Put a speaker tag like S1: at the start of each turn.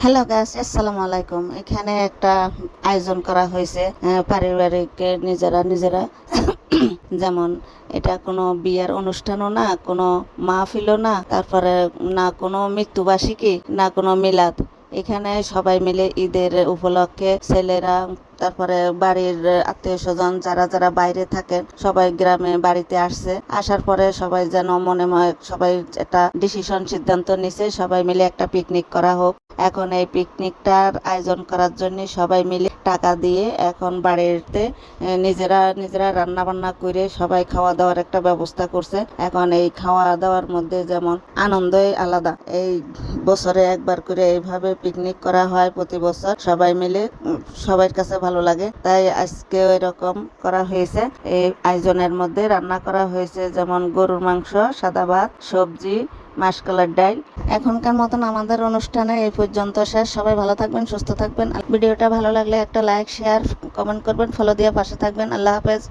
S1: Hello guys, আসসালামু আলাইকুম। এখানে একটা আয়োজন করা হয়েছে পারিবারিক নিজেরা নিজেরা যেমন এটা কোনো বিয়ের অনুষ্ঠানও না, কোনো মাহফিলও না, তারপরে না কোনো মৃত্যুবার্ষিকী, না কোনো মিলাদ। এখানে সবাই মিলে ঈদের উপলক্ষে ছেলেরা, তারপরে বাড়ির আত্মীয় স্বজন যারা যারা বাইরে থাকেন সবাই গ্রামে বাড়িতে আসছে। আসার পরে সবাই যেন মনে সবাই একটা ডিসিশন সিদ্ধান্ত নিছে সবাই মিলে একটা পিকনিক করা হোক। এখন এই পিকনিকটার আয়োজন করার জন্য সবাই মিলে টাকা দিয়ে এখন বাড়িতে নিজেরা নিজেরা রান্না বান্না করে সবাই খাওয়া দাওয়ার একটা ব্যবস্থা করছে। এখন এই খাওয়া দাওয়ার মধ্যে যেমন আনন্দই আলাদা। এই বছরে একবার করে এইভাবে পিকনিক করা হয় প্রতি বছর, সবাই মিলে সবার কাছে ভালো লাগে। তাই আজকে এরকম করা হয়েছে। এই আয়োজনের মধ্যে রান্না করা হয়েছে যেমন গরুর মাংস, সাদা ভাত, সবজি, মাসকলার ডাল। এখনকার মতন আমাদের অনুষ্ঠানে এই পর্যন্ত শেষ। সবাই ভালো থাকবেন, সুস্থ থাকবেন। ভিডিওটা ভালো লাগলে একটা লাইক, শেয়ার, কমেন্ট করবেন, ফলো দিয়ে পাশে থাকবেন। আল্লাহ হাফেজ।